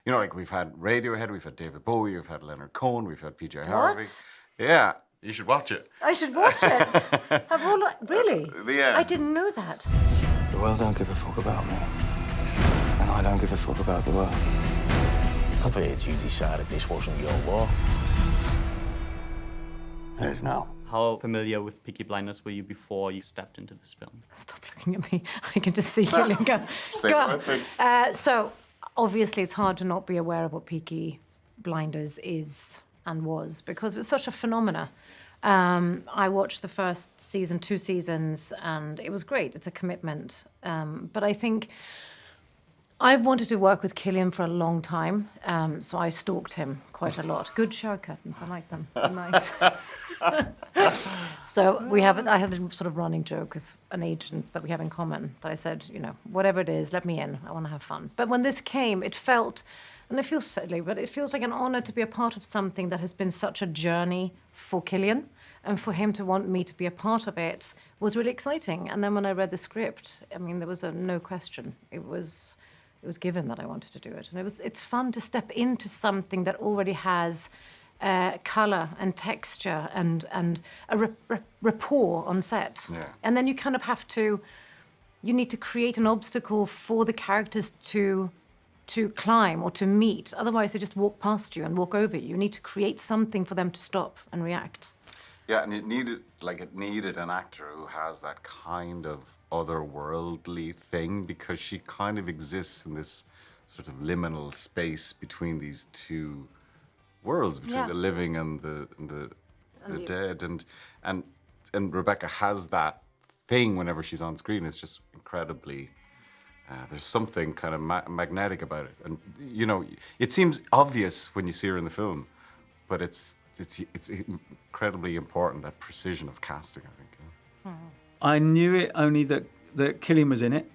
You know, like we've had Radiohead, we've had David Bowie, we've had Leonard Cohen, we've had PJ Harvey. What? Yeah, you should watch it. I should watch it. Really? Yeah. I didn't know that. The world don't give a fuck about me. And I don't give a fuck about the world. I'm glad you decided this wasn't your war. It is now. How familiar with Peaky Blinders were you before you stepped into this film? Stop looking at me. I can just see Cillian go. So, obviously, it's hard to not be aware of what Peaky Blinders is and was, because it was such a phenomena. I watched the first season, 2 seasons, and it was great. It's a commitment. But I think I've wanted to work with Cillian for a long time, so I stalked him quite a lot. Good shower curtains, I like them. They're nice. So I had a sort of running joke with an agent that we have in common, that I said, you know, whatever it is, let me in. I want to have fun. But when this came, it felt, and it feels silly, but it feels like an honor to be a part of something that has been such a journey for Cillian. And for him to want me to be a part of it was really exciting. And then when I read the script, I mean, there was no question. It was given that I wanted to do it. And it's fun to step into something that already has colour and texture and a rapport on set. Yeah. And then you kind of you need to create an obstacle for the characters to climb or to meet. Otherwise, they just walk past you and walk over you. You need to create something for them to stop and react. Yeah, and it needed an actor who has that kind of otherworldly thing, because she kind of exists in this sort of liminal space between these two worlds, between the living and the dead, and Rebecca has that thing whenever she's on screen. It's just incredibly. There's something kind of magnetic about it, and you know, it seems obvious when you see her in the film, but it's incredibly important, that precision of casting, I think. Yeah. I knew it only that Cillian was in it,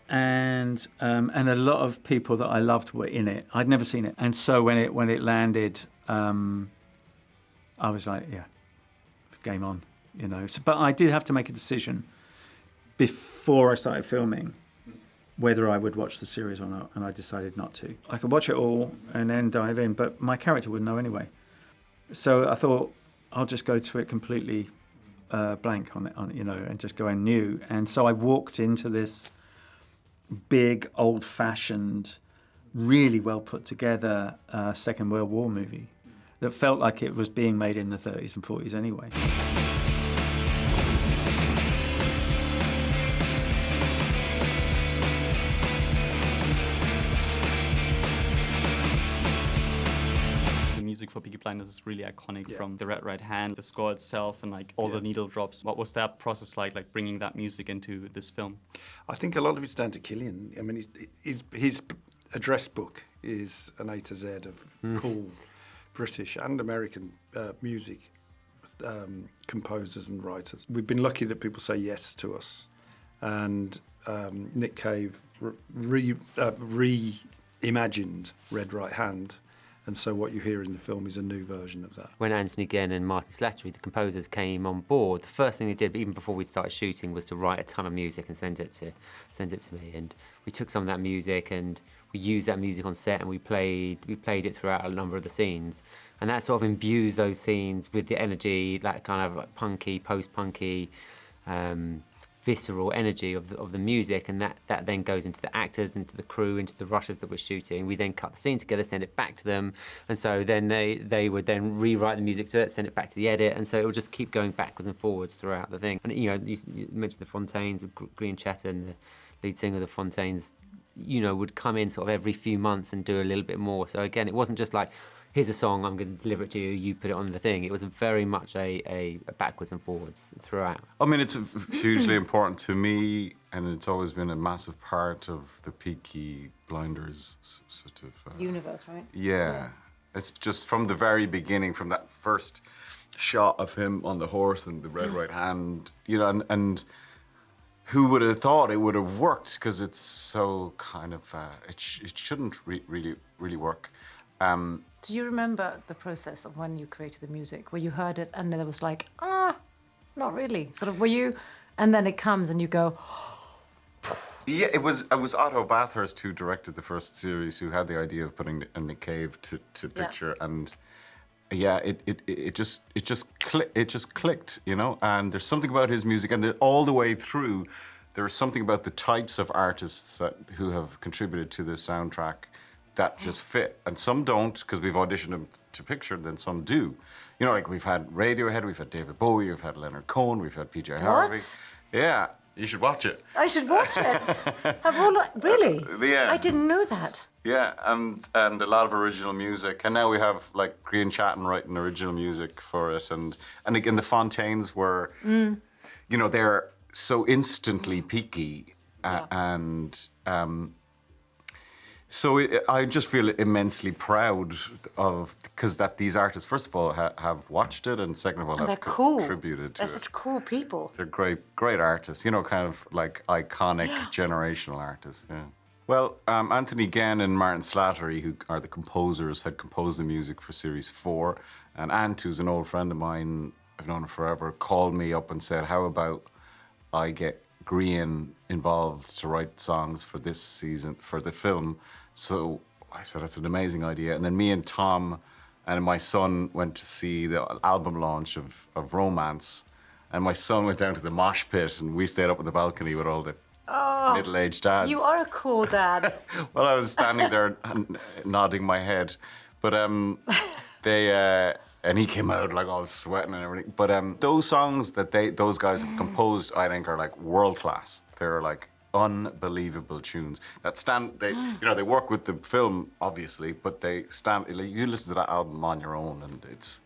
and a lot of people that I loved were in it. I'd never seen it, and so when it landed, I was like, yeah, game on, you know. So, but I did have to make a decision before I started filming whether I would watch the series or not, and I decided not to. I could watch it all and then dive in, but my character wouldn't know anyway. So I thought I'll just go to it completely blank on you know, and just go in new. And so I walked into this big, old-fashioned, really well put together Second World War movie that felt like it was being made in the 30s and 40s anyway. Music for Peaky Blinders is really iconic, from the Red Right Hand, the score itself, and like all the needle drops. What was that process like bringing that music into this film? I think a lot of it's down to Cillian. I mean, his address book is an A to Z of cool British and American music composers and writers. We've been lucky that people say yes to us, and Nick Cave reimagined Red Right Hand. And so what you hear in the film is a new version of that. When Anthony Genn and Martin Slattery, the composers, came on board, the first thing they did, even before we started shooting, was to write a ton of music and send it to me. And we took some of that music and we used that music on set, and we played it throughout a number of the scenes. And that sort of imbues those scenes with the energy, that kind of like punky, post-punky, visceral energy of the music, and that then goes into the actors, into the crew, into the rushes that we're shooting. We then cut the scene together, send it back to them, and so then they would then rewrite the music to it, send it back to the edit, and so it would just keep going backwards and forwards throughout the thing. And you know, you mentioned the Fontaines, Green Chatton, the lead singer of the Fontaines, you know, would come in sort of every few months and do a little bit more. So again, it wasn't just like, here's a song, I'm going to deliver it to you, you put it on the thing. It was very much a backwards and forwards throughout. I mean, it's hugely important to me, and it's always been a massive part of the Peaky Blinders sort of... universe, right? Yeah. It's just from the very beginning, from that first shot of him on the horse and the Red Right Hand, you know, and who would have thought it would have worked, because it's so kind of... it shouldn't really work. Do you remember the process of when you created the music, where you heard it and then it was like, not really? Sort of, were you, and then it comes and you go, Yeah, it was Otto Bathurst who directed the first series, who had the idea of putting Nick Cave to picture, and yeah, it just clicked, you know. And there's something about his music, and all the way through, there's something about the types of artists who have contributed to this soundtrack that just fit, and some don't because we've auditioned them to picture, then some do. You know, like we've had Radiohead, we've had David Bowie, we've had Leonard Cohen, we've had PJ Harvey. Yeah. You should watch it. I should watch it. Really? Yeah. I didn't know that. Yeah, and a lot of original music, and now we have like Grian Chatton writing original music for it, and again the Fontaines were, you know, they're so instantly peaky, and so I just feel immensely proud of, because that these artists, first of all, have watched it, and second of all, have contributed to it. They're such cool people. They're great artists, you know, kind of like iconic generational artists. Yeah. Well, Anthony Genn and Martin Slattery, who are the composers, had composed the music for Series 4, and Ant, who's an old friend of mine, I've known him forever, called me up and said, how about I get Grian involved to write songs for this season, for the film. So I said, that's an amazing idea. And then me and Tom and my son went to see the album launch of Romance. And my son went down to the mosh pit, and we stayed up on the balcony with all the middle-aged dads. You are a cool dad. Well, I was standing there nodding my head. But and he came out like all sweating and everything. But those songs that those guys have composed, I think, are like world class. They're like unbelievable tunes that stand. They, you know, they work with the film obviously, but they stand. Like, you listen to that album on your own, and it's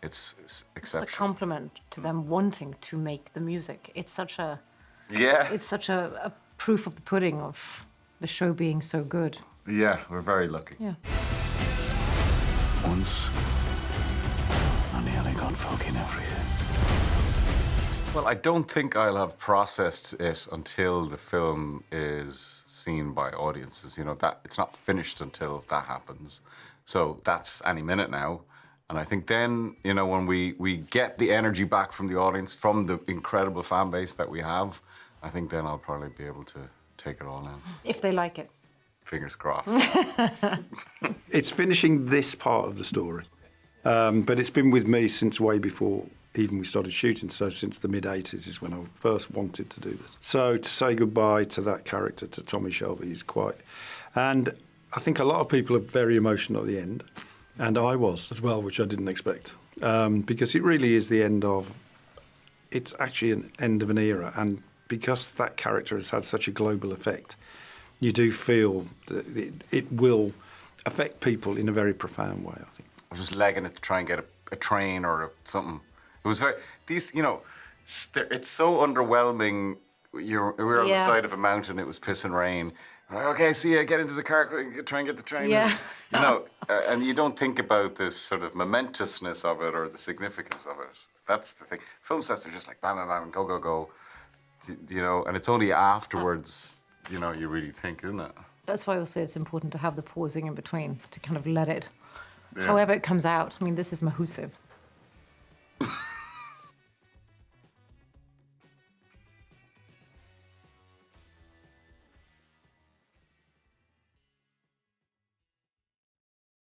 exceptional. It's a compliment to them wanting to make the music. It's such a a proof of the pudding of the show being so good. Yeah, we're very lucky. Yeah. Once, I nearly got fucking everything. Well, I don't think I'll have processed it until the film is seen by audiences. You know, that it's not finished until that happens. So that's any minute now. And I think then, you know, when we get the energy back from the audience, from the incredible fan base that we have, I think then I'll probably be able to take it all in. If they like it. Fingers crossed. It's finishing this part of the story, but it's been with me since way before even we started shooting. So since the mid-'80s is when I first wanted to do this. So to say goodbye to that character, to Tommy Shelby, is quite... And I think a lot of people are very emotional at the end, and I was as well, which I didn't expect, because it really is the end of... It's actually an end of an era, and because that character has had such a global effect, you do feel that it will affect people in a very profound way, I think. I was just legging it to try and get a train or something. It was very... These, you know, it's so underwhelming. We were on the side of a mountain, it was pissing rain. We're like, okay, see ya, get into the car, try and get the train. Yeah. You know, and you don't think about this sort of momentousness of it or the significance of it. That's the thing. Film sets are just like bam, bam, bam, go, go, go. You know, and it's only afterwards, you know, you really think, isn't it? That's why I say it's important to have the pausing in between, to kind of let it, however it comes out. I mean, this is mahusive.